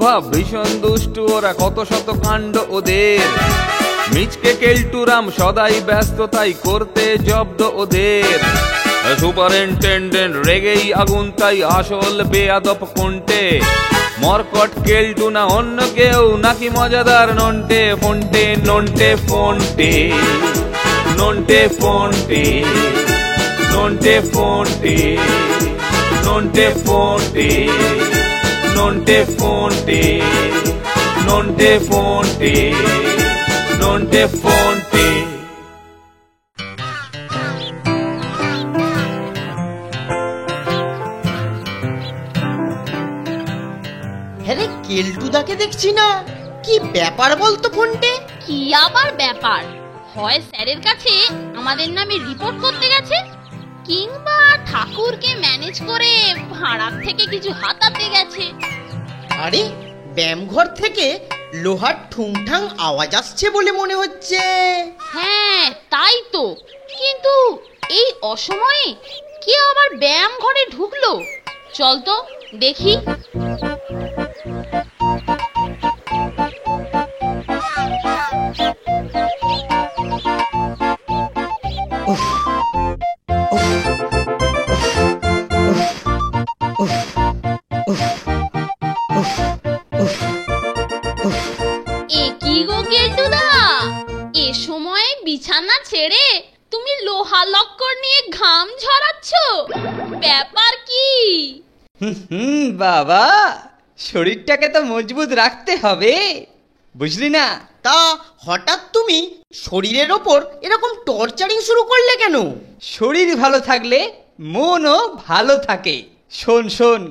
ভাব, ভীষণ দুষ্টু ওরা, কত শত কাণ্ড ওদের। মিচকে কেলটুরাম সদাই ব্যস্ততাই করতে জব্দ ওদের। সুপারিনটেন্ডেন্ট রেগেই আগুন, তাই আসল বেয়াদব কোনটে। মরকট কেলটু না অন্য কেউ, নাকি মজাদার নন্টে ফন্টে? নন্টে ফন্টে, নন্টে ফন্টে, নন্টে ফন্টে, নন্টে ফন্টে, নন্টে ফন্টে, নন্টে ফন্টে, নন্টে ফন্টে। হ্যাঁ, কেলটুদাকে দেখছি না, কি ব্যাপার বলতো ফোনটে? কি আবার ব্যাপার? হয় স্যারের কাছে আমাদের নামে রিপোর্ট করতে গেছে, কিংবা ঠাকুরকে ম্যানেজ করে ভাড়ার থেকে কিছু হাতাতে গেছে। আরে, ব্যায়ামঘর থেকে লোহার ঠুংঠাং আওয়াজ আসছে বলে মনে হচ্ছে। হ্যাঁ তাই তো, কিন্তু এই অসময়ে কে আবার ব্যায়াম ঘরে ঢুকলো? চল তো দেখি। এ সময় বিছানা ছেড়ে তুমি লোহা লক্কর নিয়ে ঘাম ঝরাচ্ছ, ব্যাপার কি? বাবা, শরীরটাকে তো মজবুত রাখতে হবে, বুঝলি না? তা হঠাৎ তুমি শরীরের ওপর এরকম টর্চারিং শুরু করলে কেন? শরীর ভালো থাকলে মনও ভালো থাকে। শোন শোন,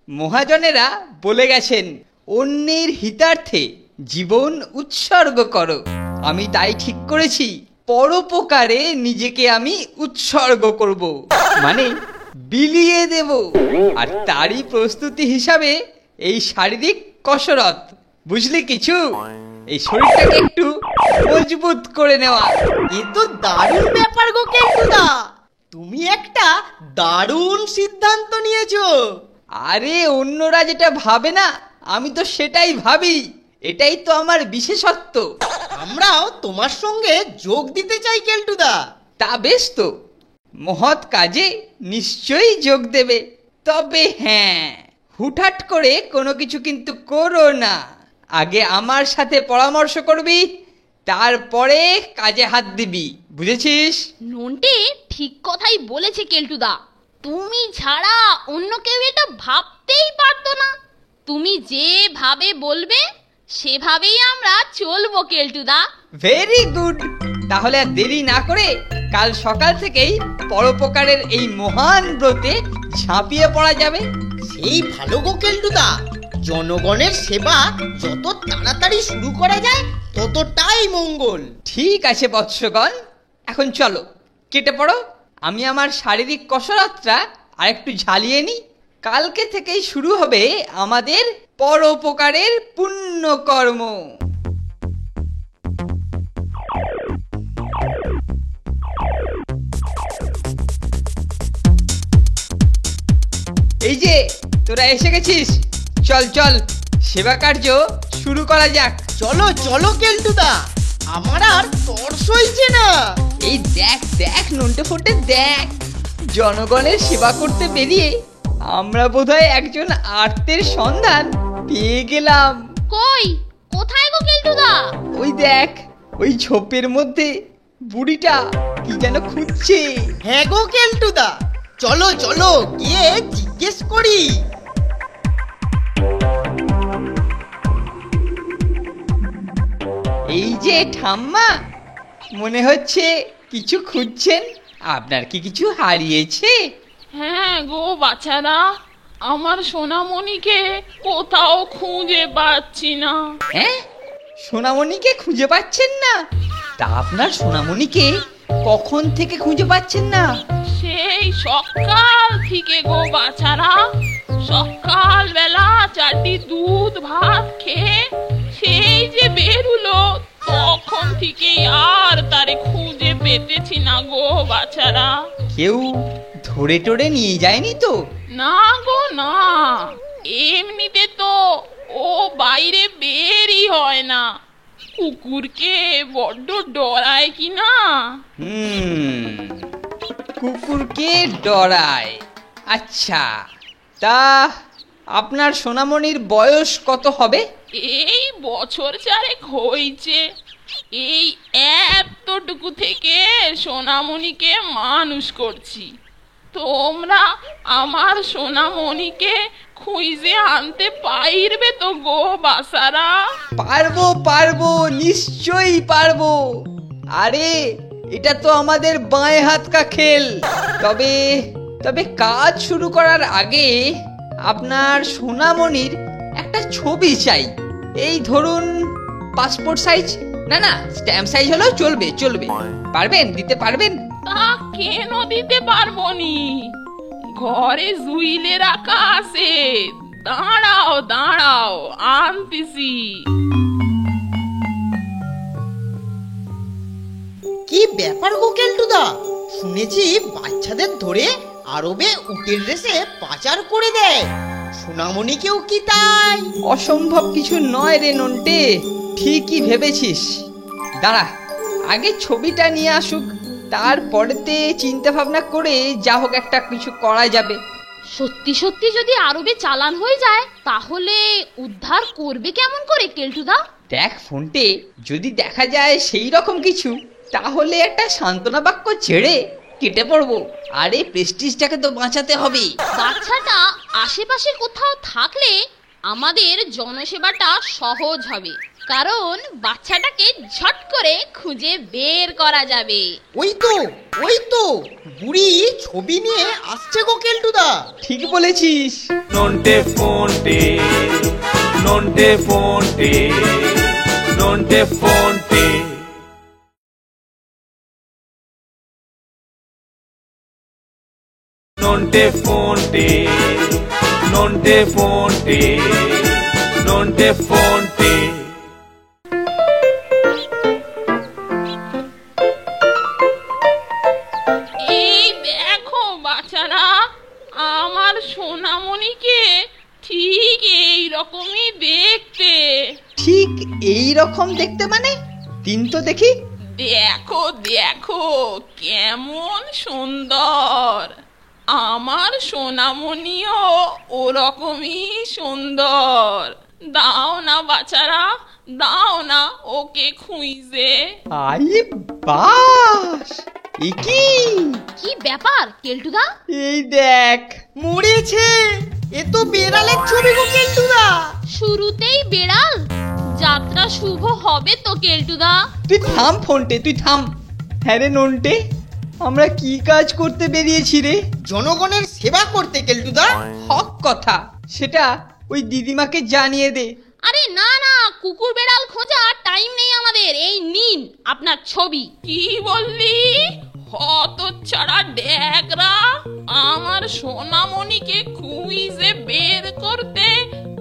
মহাজনেরা বলে গেছেন, অন্যের হিতার্থে জীবন উৎসর্গ করো। আমি তাই ঠিক করেছি, পরোপকারে নিজেকে আমি উৎসর্গ করব, মানে বিলিয়ে দেব। আর তারই প্রস্তুতি হিসাবে এই শারীরিক কসরত, বুঝলি কিছু? এই শরীরটাকে একটু মজবুত করে নেওয়া। এ তো দারুণ ব্যাপার গো কেলটুদা, তুমি একটা দারুণ সিদ্ধান্ত নিয়েছো। আরে, অন্যরা যেটা ভাবে না, আমি তো সেটাই ভাবি। এটাই তো আমার বিশেষত্ব। আমরাও তোমার সঙ্গে যোগ দিতে চাই কেলটুদা। তা বেশ তো, মহৎ কাজে নিশ্চয়ই যোগ দেবে। তবে হ্যাঁ, হুটহাট করে কোনো কিছু কিন্তু করো না। আগে আমার সাথে পরামর্শ করবি, তারপরে কাজে হাত দিবি, বুঝেছিস? নন্টে ঠিক কথাই বলেছে কেলটুদা। তুমি ছাড়া অন্য কেউ এটা ভাবতেই পারতো না। তুমি যেভাবে বলবে সেভাবেই আমরা চলবো কেলটুদা। Very good. তাহলে আর দেরি না করে কাল সকাল থেকেই পরোপকারের এই মহান ব্রতে ঝাঁপিয়ে পড়া যাবে। সেই ভালো গো কেলটুদা, জনগণের সেবা যত তাড়াতাড়ি শুরু করা যায় ততটাই মঙ্গল। ঠিক আছে বৎসগণ, এখন চলো কেটে পড়ো। আমি আমার শারীরিক কসরতটা আরেকটু ঝালিয়ে নিই। কালকে থেকেই শুরু হবে আমাদের পরোপকারের পুণ্যকর্ম। এই যে তোরা এসে গেছিস, চল চল সেবা কার্য শুরু করা যাক। চলো চলো কেলটুদা, আমার আর তর সইছে না। এই দেখ দেখ নন্টে ফন্টে দেখ, জনগণের সেবা করতে বেরিয়ে আমরা বোধহয় একজন আর্তের সন্ধান পেয়ে গেলাম। কই, কোথায় গো কেলটুদা? ওই দেখ, ওই ঝোপের মধ্যে বুড়িটা কি যেন খুঁজছে। হ্যাঁ গো কেলটুদা, চলো চলো গিয়ে জিজ্ঞেস করি। এই যে ঠাম্মা, মনে হচ্ছে কিছু খুঁজছেন। আপনার কি কিছু হারিয়েছে? হ্যাঁ গো বাচ্চারা, আমার সোনামণিকে কোথাও খুঁজে পাচ্ছি না। হ্যাঁ, সোনামণিকে খুঁজে পাচ্ছেন না? তা আপনার সোনামণিকে কখন থেকে খুঁজে পাচ্ছেন না? সেই সকাল থেকে গো বাচ্চারা, সকাল বেলা 4টি দুধ ভাত খেয়ে সেই যে বেরুলো, তখন থেকে আর তারে খুঁজে পেতেছি না গো বাচ্চারা। কেউ ধরে টরে নিয়ে যায়নি তো? না গো না, এমনিতে তো ও বাইরে বেরই হয় না। কুকুরকে বড্ড ডরায় কি না? কুকুরকে ডরায়। আচ্ছা, তা আপনার সোনামণির বয়স কত হবে? এই বছর 4 হয়েছে। এই এতটুকু থেকে সোনামণিকে মানুষ করছি। তোমরা আমার সোনামণিকে খুঁজে আনতে পারবে তো গো বাসারা? পারবো পারবো, নিশ্চয়ই পারবো। আরে এটা তো আমাদের বাঁয়ে হাত কা খেল। তবে তবে কাজ শুরু করার আগে আপনার সোনামণির একটা ছবি চাই। এই ধরুন পাসপোর্ট সাইজ, না না স্ট্যাম্প সাইজ হলেও চলবে চলবে। পারবেন, দিতে পারবেন? তা কেন দিতে পারবো নি? ঘরে জুইলে রাখা আছে। দাঁড়াও দাঁড়াও, আনতেছি। কি ব্যাপার গো কেলটুদা, শুনেছি বাচ্চাদের ধরে আরবে উটের রেসে পাচার করে দেয়। সোনামণিকেও কি তাই? অসম্ভব কিছু নয় রে নন্টে, ঠিকই ভেবেছিস। দাঁড়া, আগে ছবিটা নিয়ে আসুক, তারপরেতে চিন্তা ভাবনা করে যা হোক একটা কিছু করা যাবে। সত্যি সত্যি যদি আরবে চালান হয়ে যায় তাহলে উদ্ধার করবে কেমন করে কেলটুদা? দেখ ফোনটে, যদি দেখা যায় সেই রকম কিছু, তাহলে একটা সান্ত্বনা বাক্য ছেড়ে কেটে পড়বো। আরে প্রেস্টিজটাকে তো বাঁচাতে হবে। বাচ্চাটা আশেপাশে কোথাও থাকলে আমাদের জনসেবাটা সহজ হবে, কারণ বাচ্চাটাকে ঝট করে খুঁজে বের করা যাবে। ওই তো বুড়ি ছবি নিয়ে আসছে গো কেলটুদা। ঠিক বলেছিস। Nonte ফোনটে, Nonte ফোনটে, Nonte ফোনটে। Nonte fonte, nonte fonte, nonte fonte. এই দেখো বাচ্চারা, আমার সোনামণিকে ঠিক এই রকমই দেখতে। ঠিক এই রকম দেখতে মানে? দিন তো দেখি। দেখো দেখো কেমন সুন্দর। আমার সোনামণিও ওরকমই সুন্দর। দাও না বাচ্চারা, দাও না ওকে খুঁজে। আরে বাস, এ কি ব্যাপার কেলটুদা? এই দেখ। মরেছে, এ তো বেড়ালের ছবি গো কেলটুদা। শুরুতেই বেড়াল? যাত্রা শুভ হবে তো কেলটুদা। তুই থাম ফোনটে, তুই থাম। হ্যাঁ রে নন্টে, আমরা কি কাজ করতে বেরিয়েছি রে? জনগণের সেবা করতে কেলটুদা। হক কথা, সেটা ওই দিদিমাকে জানিয়ে দে। আরে না না, কুকুর বেড়াল খোঁজা টাইম নেই আমাদের। এই নিন আপনার ছবি। কি বললি? হতচ্ছাড়া ড্যাগরা, আমার সোনামণিকে খুঁজে বের করতে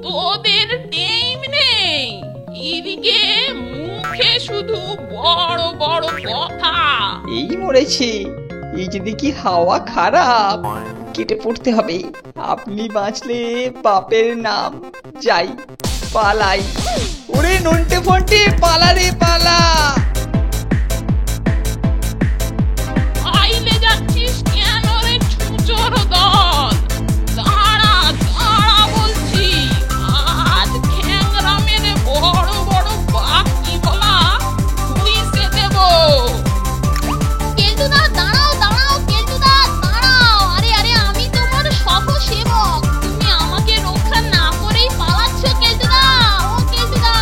তোদের টাইম নেই। এদিকে মুখে শুধু বড় বড় কথা। এই মরেছে, এই যে দেখি হাওয়া খারাপ, কেটে পড়তে হবে। আপনি বাঁচলে বাপের নাম। যাই, পালাই। ওরে নন্টে ফন্টে, পালা রে পালা। আইলে যাচ্ছিস কেন রে ছুচোর দল? দাঁড়া দাঁড়া বলছি, আজ খ্যাংরা মেরে বড় বড় বাকি বলা খুইসে দেব। কেলটুদা দাঁড়াও দাঁড়াও, কেলটুদা দাঁড়াও। আরে আরে, আমি তোমার সহ সেবক, তুমি আমাকে রক্ষা না করেই পালাচ্ছ কেলটুদা। ও কেলটুদা,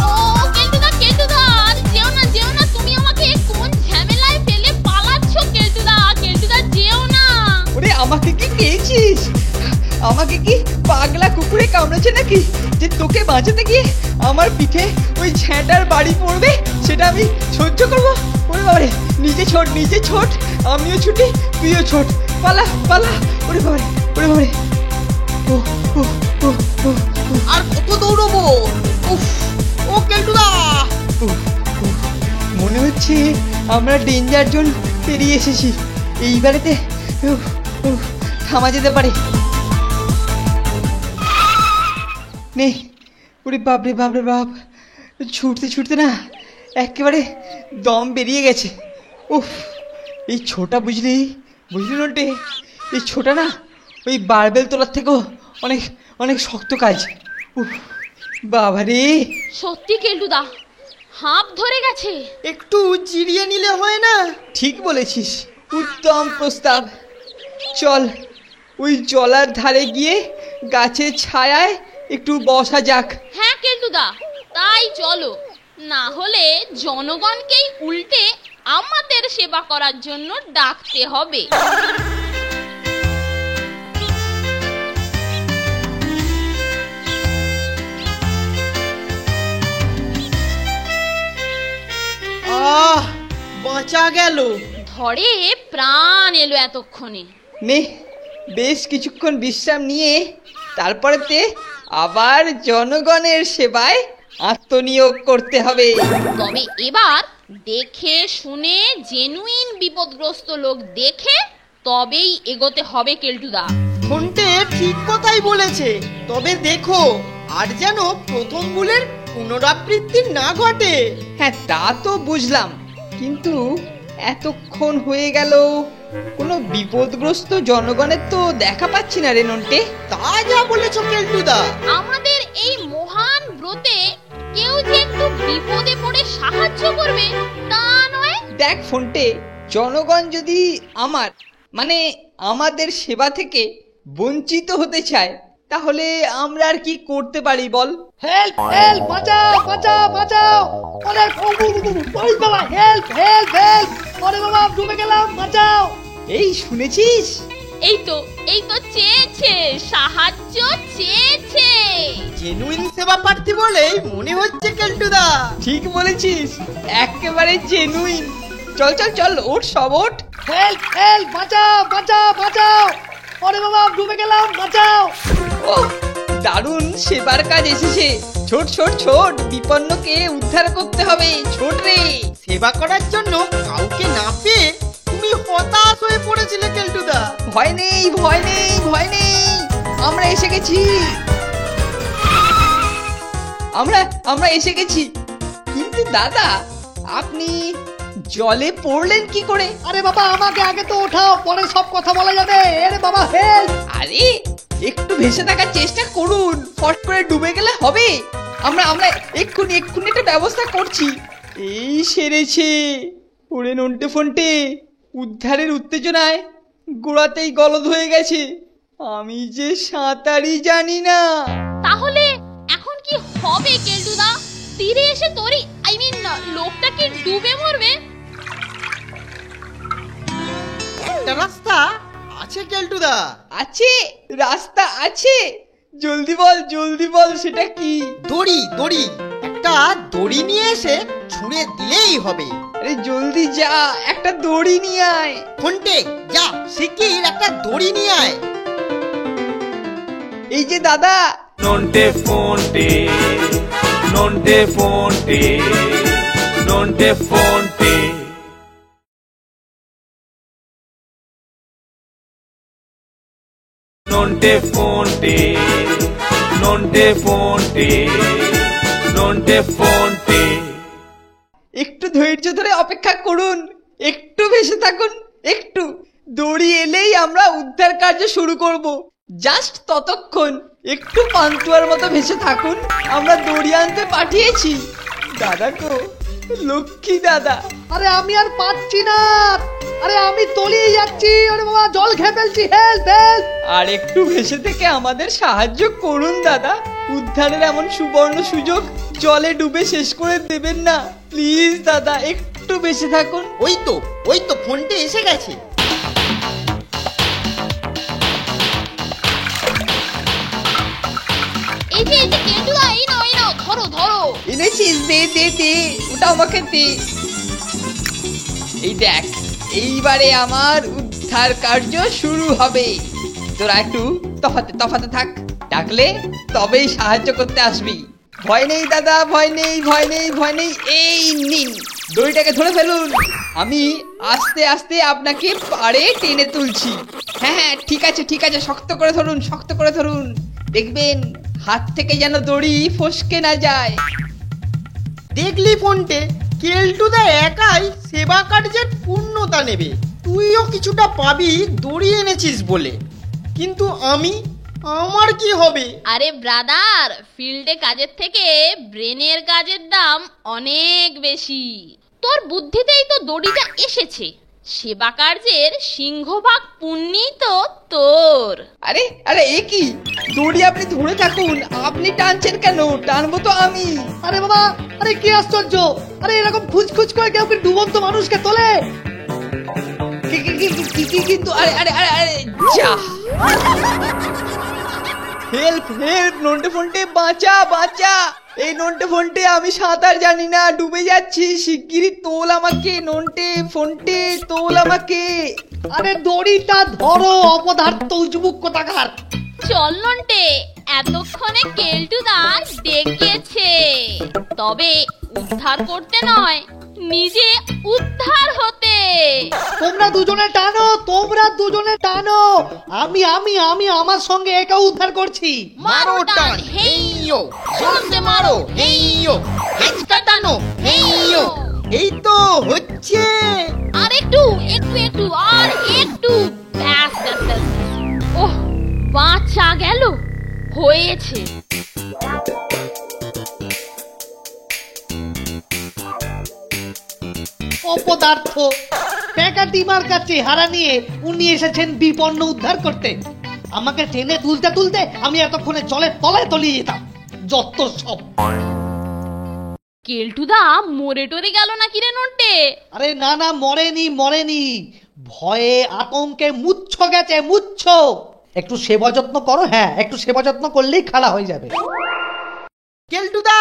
ও কেলটুদা, কেলটুদা আর যেও না, যেও না। তুমি আমাকে কোন ঝামেলায় ফেলে পালাচ্ছ কেলটুদা? কেলটুদা যেও না। ওরে আমাকে কি পেয়েছিস? আমাকে কি পাগলা কুকুরে কামড়েছে নাকি, যে তোকে বাঁচাতে গিয়ে আমার পিঠে ওই ঝ্যাঁটার বাড়ি পড়বে সেটা আমি সহ্য করবো? ওরে বাবারে, নিজে ছোট নিজে ছোট, আমিও ছুটি তুইও ছোট। পালা পালা। ওরে বাবারে, ওরে বাবারে। ও ও ও ও ও। আর কত দৌড়বো? উফ, ও কেলটুদা। মনে হচ্ছে আমরা ডেঞ্জার জোন পেরিয়ে এসেছি। এইবারেতে থামা যেতে পারে। নে। ওরে বাপ রে বাপ রে বাপ, ছুটতে ছুটতে না একেবারে দম বেরিয়ে গেছে। উফ, এই ছোটা বুঝলি নন্টে, এই ছোটা না ওই বারবেল তোলার থেকেও অনেক অনেক শক্ত কাজ। উফ বাবা রে। সত্যি কেলটুদা, হাঁপ ধরে গেছে। একটু জিরিয়ে নিলে হয় না? ঠিক বলেছিস, উত্তম প্রস্তাব। চল ওই জলার ধারে গিয়ে গাছের ছায়ায় একটু বসা যাক। হ্যাঁ কেলটুদা, তাই চলো। না হলে জনগণকেই উল্টে আমাদের সেবা করার জন্য ডাকতে হবে। আহ, বাঁচা গেল। ধরে প্রাণ এলো এতক্ষণে। নে, বেশ কিছুক্ষণ বিশ্রাম নিয়ে তারপরেতে আবার জনগণের সেবায় আত্মনিয়োগ করতে হবে। তবে এবার দেখে শুনে জেনুইন বিপদগ্রস্ত লোক দেখে তবেই এগোতে হবে কেলটুদা। ফোনটে ঠিক কথাই বলেছে। তবে দেখো, আর যেন প্রথম ভুলের পুনরাবৃত্তি না ঘটে। হ্যাঁ, তা তো বুঝলাম, কিন্তু এতক্ষণ হয়ে গেল কোনো বিপদগ্রস্ত জনগণের তো দেখা পাচ্ছি না রে নন্টে। তা যা বলেছো কেলটুদা। আমাদের এই মহান ব্রতে কেউ যে একটু বিপদে পড়ে সাহায্য করবে তা নয়। দেখ ফোনটে, জনগণ যদি আমাদের সেবা থেকে বঞ্চিত হতে চায়, তাহলে আমরা আর কি করতে পারি বল? হেল্প হেল্প, বাঁচাও বাঁচাও বাঁচাও! অনেক ওই বাবা, হেল্প হেল্প হেল্প! ওরে বাবা, ডুবে গেলাম, বাঁচাও! এই শুনেছিস? এই তো চেয়েছে, সাহায্য চেয়েছে। জেনুইন সেবা প্রার্থী বলেই মনে হচ্ছে কেলটুদা। ঠিক বলেছিস, একেবারে জেনুইন। চল চল চল, ওঠ সব ওঠ। হেল্প হেল্প, বাঁচাও বাঁচাও বাঁচাও! ওরে বাবা, ডুবে গেলাম, বাঁচাও! ও, দারুণ সেবার কাজ এসেছে। ছোট ছোট ছোট, বিপন্নকে উদ্ধার করতে হবে, ছোট রে। সেবা করার জন্য কাউকে না পেয়ে তুমি হতাশ হয়ে পড়েছিলে কেলটুদা। ভয় নেই ভয় নেই ভয় নেই, আমরা এসে গেছি। আমরা এসে গেছি। কিন্তু দাদা, আপনি জলে পড়লেন কি করে? আরে বাবা, আমাকে আগে তো ওঠাও, পরে সব কথা বলা যাবে। আরে বাবা, হেল্প! আরে একটু ভেসে থাকার চেষ্টা করুন, ফট করে ডুবে গেলে হবে। আমরা এক্ষুনি একটা ব্যবস্থা করছি। এই সেরেছে। ওরে নন্টে ফন্টে, উদ্ধারের উত্তেজনায় গোড়াতেই গলদ হয়ে গেছে। আমি যে সাঁতারই জানি না। তাহলে এখন কি হবে কেলটুদা? তীরে এসে লোকটা কি ডুবে মরবে? একটা রাস্তা আছে কেলটুদা। আছে, রাস্তা আছে। জলদি বল সেটা কি? দড়ি একটা দড়ি নিয়ে এসে ছুঁড়ে দিলেই হবে। আরে জলদি যা, একটা দড়ি নিয়ে আয়। ফোনটে যা, শিগগির একটা দড়ি নিয়ে আয়। এই যে দাদা। নন্টে ফোনটে, নন্টে ফোনটে, নন্টে ফোনটে। নন্টে ফোনটে, নন্টে ফোনটে, নন্টে ফোনটে। একটু ধৈর্য ধরে অপেক্ষা করুন, একটু ভেসে থাকুন, একটু। দড়ি এলেই আমরা উদ্ধার কার্য শুরু করব। জাস্ট ততক্ষণ একটু পান্তুয়ার মতো ভেসে থাকুন, আমরা দড়ি আনতে পাঠিয়েছি। দাদা গো, লক্ষ্মী দাদা। আরে আমি আর পাচ্ছি না, আরে আমি তলিয়ে যাচ্ছি। আরে বাবা, জল খেয়ে ফেলছি, হেল্প হেল্প! আর একটু ভেসে থেকে আমাদের সাহায্য করুন দাদা। উদ্ধারের এমন সুবর্ণ সুযোগ জলে ডুবে শেষ করে দেবেন না, প্লিজ দাদা, একটু বেঁচে থাকুন। ওই তো ফোনটে এসে গেছে। এই যে কেলটুদা, এই নাও ধরো। এনেছিস? দে, ওটা আমাকে দে। এই দেখ, এইবারে আমার উদ্ধার কার্য শুরু হবে। তোরা একটু তফাতে থাক, ডাকলে তবেই সাহায্য করতে আসবি। ভয় নেই দাদা, ভয় নেই। এই নিন, দড়িটাকে ধরে ফেলুন। আমি আস্তে আস্তে আপনাকে পাড়ে টেনে তুলছি। হ্যাঁ ঠিক আছে, শক্ত করে ধরুন। দেখবেন হাত থেকে যেন দড়ি ফসকে না যায়। দেখলি ফোনটে, কেলটুদা একাই সেবা কার্যের পূর্ণতা নেবে। তুইও কিছুটা পাবি দড়ি এনেছিস বলে, কিন্তু আমার কি হবে? আরে ব্রাদার, ফিল্ডে কাজের থেকে ব্রেনের কাজের দাম অনেক বেশি। তোর বুদ্ধিতেই তো দড়িটা এসেছে, সেবা কার্যের সিংহভাগ পুণ্যই তো তোর। আরে আরে এ কি, দড়ি আপনি ধরে থাকুন, আপনি টানছেন কেন? টানবো তো আমি। আরে বাবা, আরে কি আশ্চর্য! আরে এরকম খুঁজ করে কেউ কি ডুবন্ত মানুষকে তোলে? কিন্তু আরে আরে আরে আরে যা, হেল্প হেল্প, নন্টে ফন্টে বাঁচা বাঁচা। এই নন্টে ফন্টে, আমি সাঁতার জানি না, ডুবে যাচ্ছি, শিগগিরই তোল আমাকে। নন্টে ফন্টে তোল আমাকে। আরে দড়িটা ধরো, অপদার্থ উজবুক কোথাকার। চল নন্টে, এতক্ষণে কেলটুদা ডেকেছে, তবে উদ্ধার করতে নয়, নিজে উদ্ধার হতে। তোমরা দুজনে টানো, আমি আমার সঙ্গে একা উদ্ধার করছি। মারো টান, হেইয়ো, জোরসে মারো, হেইয়ো, হেঁচকা টানো, হেইয়ো। এই তো হচ্ছে। আর একটু আর একটু, ব্যাস ব্যাস ব্যাস। ওহ, বাঁচা গেল, হয়েছে। অপদার্থ পেকা ডিমার কাছে হারা নিয়ে উনি এসেছেন বিপন্ন উদ্ধার করতে। আমাকে টেনে তুলতে আমি এতক্ষণে জলের তলায় তলিয়ে যেতাম। যত সব। কেলটুদা মরে টরে গেল নাকি রে নন্টে? আরে না, মরেনি, ভয়ে আতঙ্কে মুচ্ছ গেছে। একটু সেবা যত্ন করো। হ্যাঁ, একটু সেবা যত্ন করলেই খাড়া হয়ে যাবে। কেলটুদা,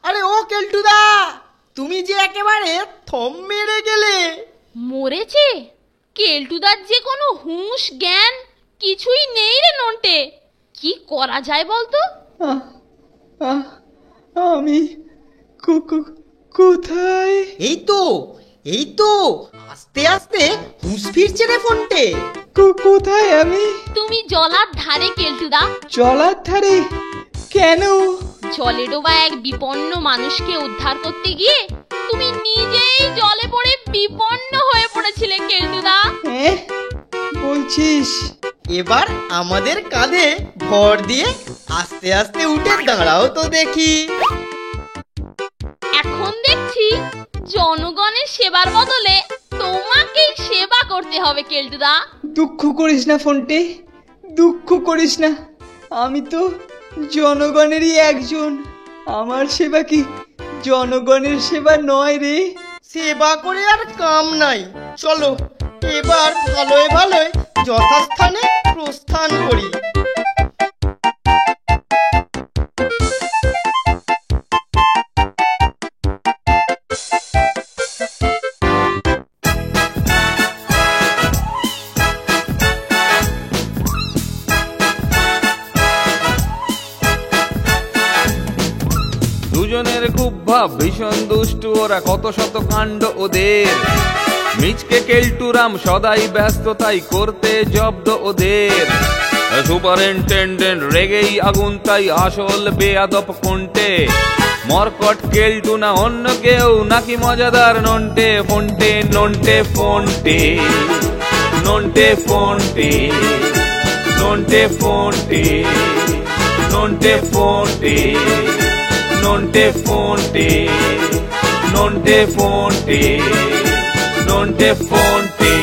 আরে ও কেলটুদা, তুমি যে একেবারে থম মেরে গেলে। মরেছে? কেলটুদার যে কোনো হুঁশ জ্ঞান কিছুই নেই রে নন্টে। কি করা যায় বলতো? আমি কোথায়? এই তো আস্তে আস্তে হুঁশ ফিরছে রে ফোনটে। কোথায় আমি? তুমি জলার ধারে কেলটুদা। জলার ধারে? কেন? জলে ডোবা এক বিপন্ন মানুষকে উদ্ধার করতে গিয়ে তুমি নিজেই জলে পড়ে বিপন্ন হয়ে পড়েছিলে কেলটুদা। বলছিস? এবার আমাদের কাঁধে ভর দিয়ে আস্তে আস্তে উঠে দাঁড়াও তো দেখি। এখন দেখছি জনগণের সেবার বদলে তোমাকেই সেবা করতে হবে কেলটুদা। দুঃখ করিস না ফোনটে, দুঃখ করিস না, আমি তো জনগণেরই একজন। আমার সেবা কি জনগণের সেবা নয় রে? সেবা করে আর কাম নাই, চলো এবার ভালোয় যথাস্থানে প্রস্থান করি। দুজনের খুব ভাব, ভীষণ দুষ্টু ওরা, কত শত কাণ্ড ওদের। মিচকে কেলটুরাম সদাই ব্যস্ত, তাই করতে জব্দ ওদের। সুপারিনটেন্ডেন্ট রেগেই আগুন, তাই আসল বেয়াদব কোনটে। মরকট কেলটু না অন্য কেউ, নাকি মজাদার নন্টে ফন্টে। নন্টে ফন্টে, নন্টে ফন্টে, নন্টে ফন্টে, নন্টে ফন্টে, নন্টে ফন্টে, নন্টে ফন্টে, নন্টে ফন্টে।